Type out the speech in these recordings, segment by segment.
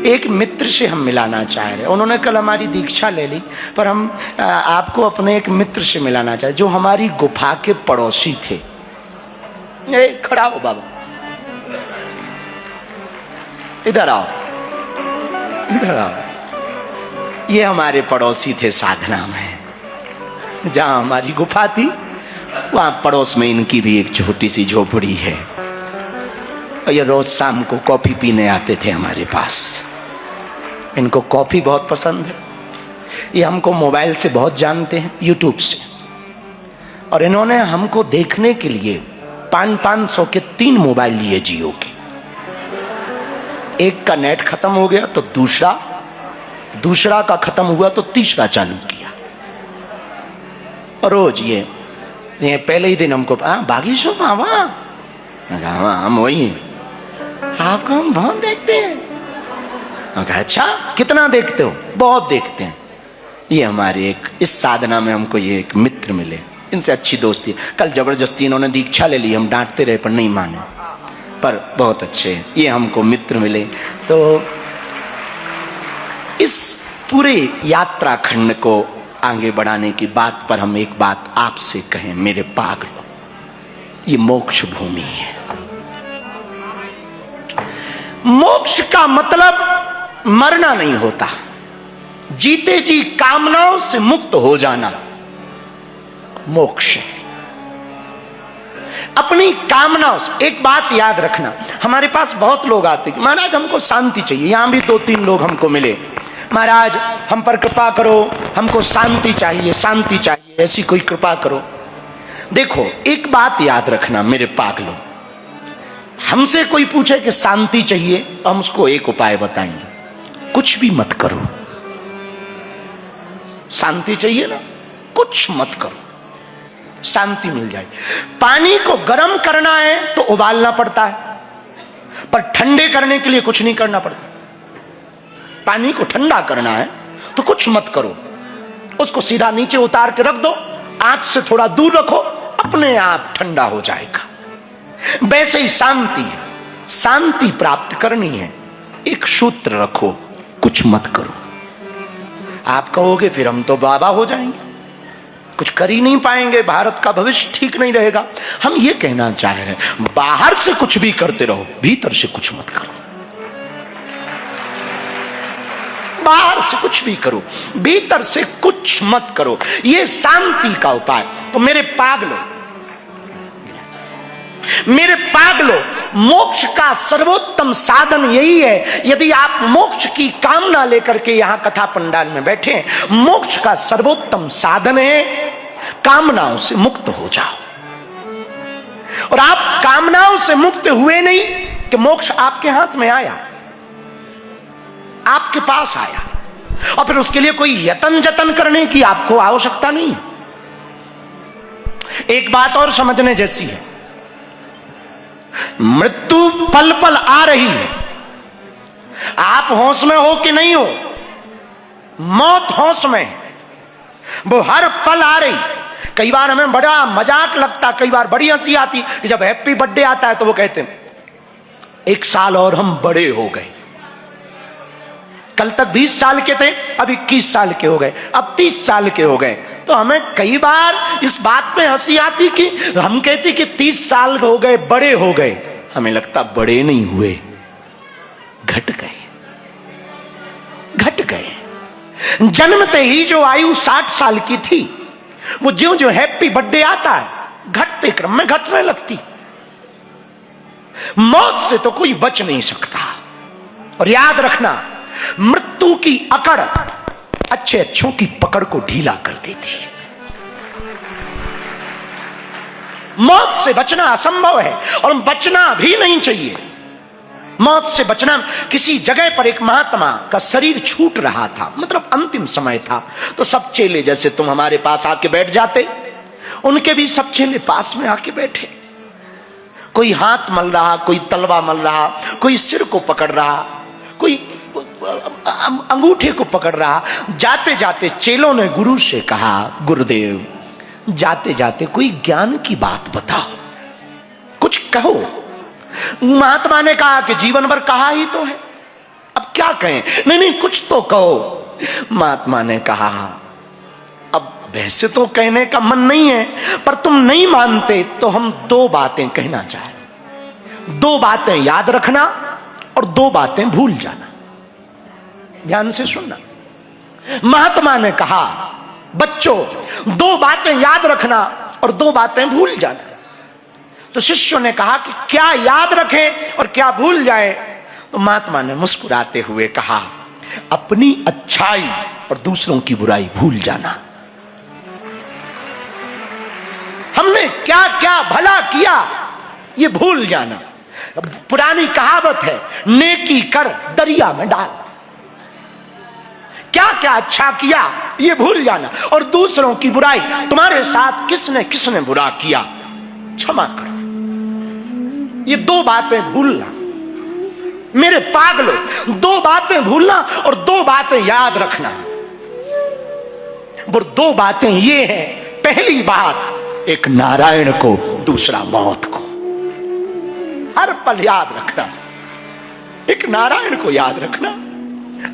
एक मित्र से हम मिलाना चाह रहे हैं। उन्होंने कल हमारी दीक्षा ले ली, पर हम आपको अपने एक मित्र से मिलाना चाहे जो हमारी गुफा के पड़ोसी थे। खड़ा हो बाबा, इधर आओ, इधर आओ। ये हमारे पड़ोसी थे साधना में, जहां हमारी गुफा थी वहां पड़ोस में इनकी भी एक छोटी सी झोपड़ी है। और ये रोज शाम को कॉफी पीने आते थे हमारे पास। इनको कॉफी बहुत पसंद है। ये हमको मोबाइल से बहुत जानते हैं, यूट्यूब से। और इन्होंने हमको देखने के लिए 500 के 3 मोबाइल लिए जियो के। एक का नेट खत्म हो गया तो दूसरा का खत्म हुआ तो तीसरा चालू किया। और रोज ये पहले ही दिन हमको बागेश्वर मामा, हम वही, आपको हम बहुत देखते हैं। अच्छा, कितना देखते हो? बहुत देखते हैं। ये हमारे एक इस साधना में हमको ये एक मित्र मिले, इनसे अच्छी दोस्ती। कल जबरदस्ती इन्होंने दीक्षा ले ली, हम डांटते रहे पर नहीं माने, पर बहुत अच्छे ये हमको मित्र मिले। तो इस पूरे यात्रा खंड को आगे बढ़ाने की बात पर हम एक बात आपसे कहें, मेरे पागलों, ये मोक्ष भूमि है। मोक्ष का मतलब मरना नहीं होता, जीते जी कामनाओं से मुक्त हो जाना मोक्ष है। अपनी कामनाओं से, एक बात याद रखना, हमारे पास बहुत लोग आते हैं, महाराज हमको शांति चाहिए। यहां भी 2-3 लोग हमको मिले, महाराज हम पर कृपा करो, हमको शांति चाहिए, शांति चाहिए, ऐसी कोई कृपा करो। देखो एक बात याद रखना मेरे पागलों, हमसे कोई पूछे कि शांति चाहिए तो हम उसको एक उपाय बताएंगे, कुछ भी मत करो। शांति चाहिए ना, कुछ मत करो, शांति मिल जाए। पानी को गर्म करना है तो उबालना पड़ता है, पर ठंडे करने के लिए कुछ नहीं करना पड़ता। पानी को ठंडा करना है तो कुछ मत करो, उसको सीधा नीचे उतार के रख दो, आंच से थोड़ा दूर रखो, अपने आप ठंडा हो जाएगा। वैसे ही शांति है, शांति प्राप्त करनी है, एक सूत्र रखो, कुछ मत करो। आप कहोगे फिर हम तो बाबा हो जाएंगे, कुछ कर ही नहीं पाएंगे, भारत का भविष्य ठीक नहीं रहेगा। हम ये कहना चाह रहे हैं, बाहर से कुछ भी करते रहो, भीतर से कुछ मत करो। बाहर से कुछ भी करो, भीतर से कुछ मत करो, ये शांति का उपाय। तो मेरे पागलों, मोक्ष का सर्वोत्तम साधन यही है। यदि आप मोक्ष की कामना लेकर के यहां कथा पंडाल में बैठे हैं, मोक्ष का सर्वोत्तम साधन है कामनाओं से मुक्त हो जाओ। और आप कामनाओं से मुक्त हुए नहीं कि मोक्ष आपके हाथ में आया, आपके पास आया, और फिर उसके लिए कोई यतन जतन करने की आपको आवश्यकता नहीं। एक बात और समझने जैसी है, मृत्यु पल पल आ रही है, आप होश में हो कि नहीं हो, मौत होश में है, वो हर पल आ रही। कई बार हमें बड़ा मजाक लगता, कई बार बड़ी हंसी आती, जब हैप्पी बर्थडे आता है तो वो कहते हैं 1 साल और हम बड़े हो गए। कल तक 20 साल के थे, अब 21 साल के हो गए, अब 30 साल के हो गए। तो हमें कई बार इस बात पे हंसी आती कि हम कहते कि 30 साल हो गए, बड़े हो गए। हमें लगता बड़े नहीं हुए, घट गए, घट गए। जन्मते ही जो आयु 60 साल की थी, वो ज्यों ज्यों हैप्पी बर्थडे आता है, घटते क्रम में घटने लगती। मौत से तो कोई बच नहीं सकता। और याद रखना, मृत्यु की अकड़ अच्छे अच्छों की पकड़ को ढीला कर देती है। मौत से बचना असंभव है और बचना भी नहीं चाहिए। मौत से बचना, किसी जगह पर एक महात्मा का शरीर छूट रहा था, मतलब अंतिम समय था, तो सब चेले जैसे तुम हमारे पास आके बैठ जाते, उनके भी सब चेले पास में आके बैठे। कोई हाथ मल रहा, कोई तलवा मल रहा, कोई सिर को पकड़ रहा, कोई अंगूठे को पकड़ रहा। जाते जाते चेलों ने गुरु से कहा, गुरुदेव जाते जाते कोई ज्ञान की बात बताओ, कुछ कहो। महात्मा ने कहा कि जीवन भर कहा ही तो है, अब क्या कहें? नहीं नहीं, कुछ तो कहो। महात्मा ने कहा, अब वैसे तो कहने का मन नहीं है, पर तुम नहीं मानते तो हम दो बातें कहना चाहें। दो बातें याद रखना और दो बातें भूल जाना। ध्यान से सुनना। महात्मा ने कहा, बच्चों, दो बातें याद रखना और दो बातें भूल जाना। तो शिष्यों ने कहा कि क्या याद रखें और क्या भूल जाए? तो महात्मा ने मुस्कुराते हुए कहा, अपनी अच्छाई और दूसरों की बुराई भूल जाना। हमने क्या क्या भला किया ये भूल जाना। पुरानी कहावत है, नेकी कर दरिया में डाल। क्या क्या अच्छा किया ये भूल जाना, और दूसरों की बुराई, तुम्हारे साथ किसने किसने बुरा किया क्षमा करो, ये दो बातें भूलना। मेरे पागलों, दो बातें भूलना और दो बातें याद रखना। वो दो बातें ये हैं, पहली बात, एक नारायण को, दूसरा मौत को। हर पल याद रखना, एक नारायण को याद रखना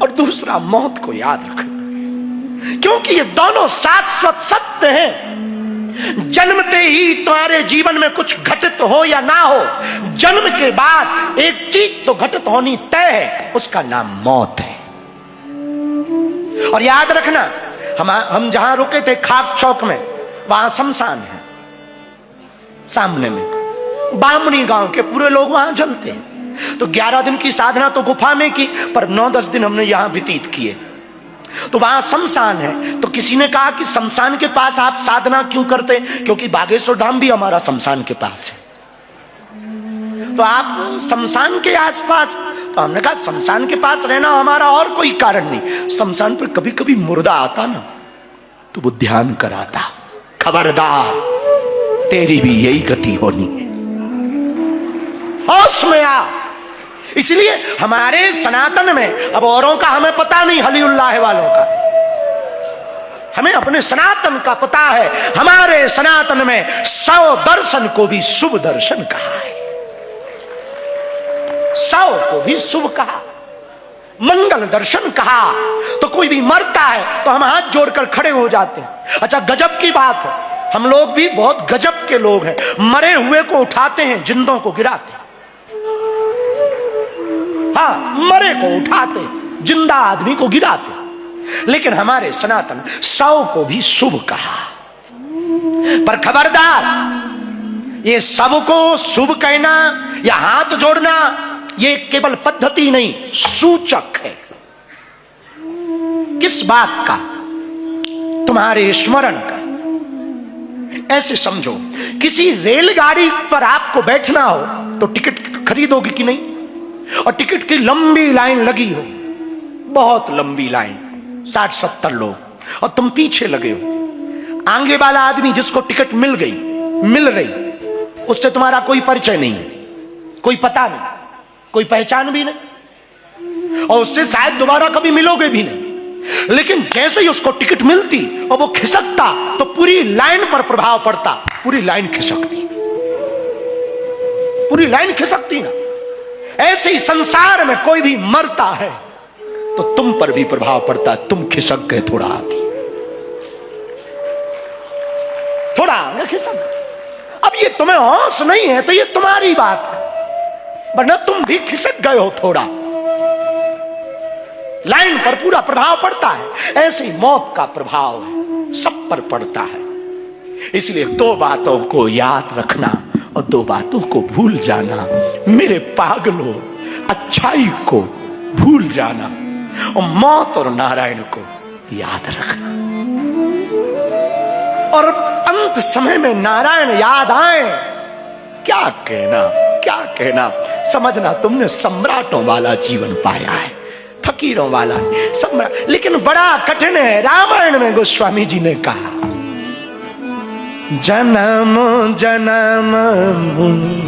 और दूसरा मौत को याद रखना, क्योंकि ये दोनों शाश्वत सत्य हैं। जन्मते ही तुम्हारे जीवन में कुछ घटित हो या ना हो, जन्म के बाद एक चीज तो घटित होनी तय है, उसका नाम मौत है। और याद रखना, हम जहां रुके थे खाक चौक में, वहां शमशान है सामने में। बामणी गांव के पूरे लोग वहां जलते हैं। तो 11 दिन की साधना तो गुफा में की, पर 9-10 दिन हमने यहां व्यतीत किए। तो वहां शमशान है। तो किसी ने कहा कि शमशान के पास आप साधना क्यों करते? क्योंकि बागेश्वर धाम भी हमारा शमशान के पास है। तो आप शमशान के आसपास? तो हमने कहा शमशान के पास रहना हमारा और कोई कारण नहीं। शमशान पर कभी कभी मुर्दा आता ना, तो वो ध्यान कराता, खबरदार तेरी भी यही गति होनी है, होश में आ। इसलिए हमारे सनातन में, अब औरों का हमें पता नहीं, हलीउल्लाह वालों का, हमें अपने सनातन का पता है। हमारे सनातन में 100 दर्शन को भी शुभ दर्शन कहा है, 100 को भी शुभ कहा, मंगल दर्शन कहा। तो कोई भी मरता है तो हम हाथ जोड़कर खड़े हो जाते हैं। अच्छा, गजब की बात है, हम लोग भी बहुत गजब के लोग हैं। मरे हुए को उठाते हैं, जिंदों को गिराते हैं। हाँ, मरे को उठाते, जिंदा आदमी को गिराते। लेकिन हमारे सनातन 100 को भी शुभ कहा। पर खबरदार, ये सबको शुभ कहना या हाथ जोड़ना, ये केवल पद्धति नहीं, सूचक है। किस बात का? तुम्हारे स्मरण का। ऐसे समझो, किसी रेलगाड़ी पर आपको बैठना हो तो टिकट खरीदोगे कि नहीं? और टिकट की लंबी लाइन लगी हो, बहुत लंबी लाइन, 60-70 लोग, और तुम पीछे लगे हो। आगे वाला आदमी जिसको टिकट मिल रही, उससे तुम्हारा कोई परिचय नहीं है, कोई पता नहीं, कोई पहचान भी नहीं, और उससे शायद दोबारा कभी मिलोगे भी नहीं। लेकिन जैसे ही उसको टिकट मिलती और वो खिसकता, तो पूरी लाइन पर प्रभाव पड़ता, पूरी लाइन खिसकती, पूरी लाइन खिसकती ना। ऐसे ही संसार में कोई भी मरता है तो तुम पर भी प्रभाव पड़ता, तुम खिसक गए थोड़ा आगे, थोड़ा आगे खिसक। अब ये तुम्हें होश नहीं है तो ये तुम्हारी बात है, वरना तुम भी खिसक गए हो थोड़ा। लाइन पर पूरा प्रभाव पड़ता है। ऐसे ही मौत का प्रभाव है, सब पर पड़ता है। इसलिए दो बातों को याद रखना और दो बातों को भूल जाना। मेरे पागलों, अच्छाई को भूल जाना और मौत और नारायण को याद रखना। और अंत समय में नारायण याद आए, क्या कहना, क्या कहना। समझना तुमने सम्राटों वाला जीवन पाया है, फकीरों वाला सम्राट। लेकिन बड़ा कठिन है। रामायण में गोस्वामी जी ने कहा, जन्म जन्म मुनि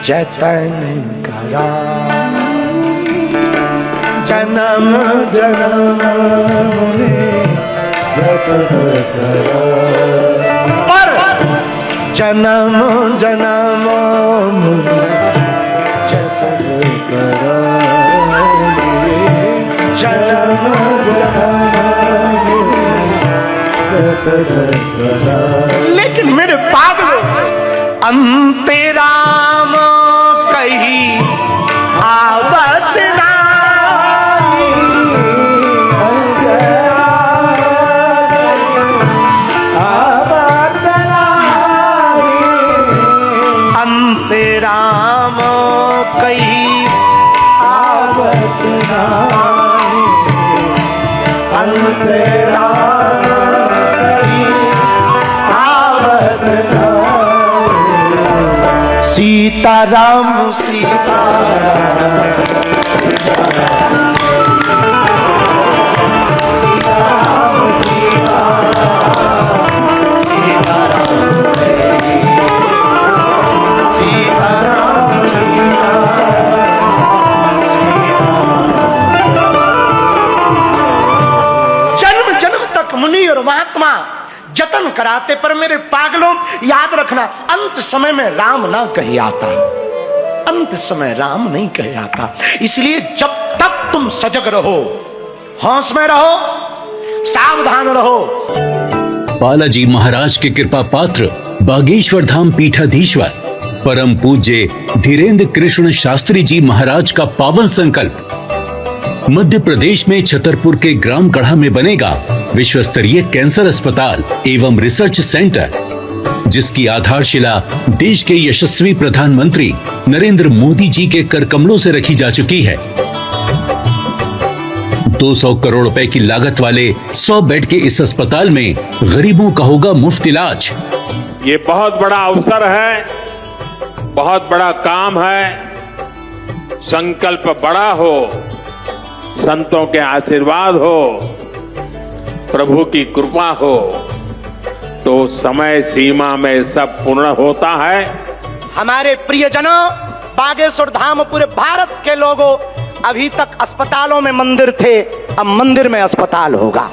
जतन करा, जन्म जन्म मुनि जतन करा, पर जन्म जन्म मुनि जतन करा। जन्म लेकिन मेरे पागल अंते राम कही आवत अंते राम कही आवत अंते राम कही आवत सीताराम सीताराम मुनि और महात्मा जतन कराते, पर मेरे पागलों याद रखना, अंत समय में राम ना कही आता, अंत समय राम नहीं कहे आता। इसलिए जब तक तुम सजग रहो, होश में रहो, सावधान रहो। बालाजी महाराज के कृपा पात्र बागेश्वर धाम पीठाधीश्वर परम पूज्य धीरेन्द्र कृष्ण शास्त्री जी महाराज का पावन संकल्प। मध्य प्रदेश में छतरपुर के ग्राम गढ़ा में बनेगा विश्व स्तरीय कैंसर अस्पताल एवं रिसर्च सेंटर, जिसकी आधारशिला देश के यशस्वी प्रधानमंत्री नरेंद्र मोदी जी के कर कमलों से रखी जा चुकी है। 200 करोड़ रुपए की लागत वाले 100 बेड के इस अस्पताल में गरीबों का होगा मुफ्त इलाज। ये बहुत बड़ा अवसर है, बहुत बड़ा काम है। संकल्प बड़ा हो, संतों के आशीर्वाद हो, प्रभु की कृपा हो, तो समय सीमा में सब पूर्ण होता है। हमारे प्रियजनों, बागेश्वर धाम पूरे भारत के लोगों, अभी तक अस्पतालों में मंदिर थे, अब मंदिर में अस्पताल होगा।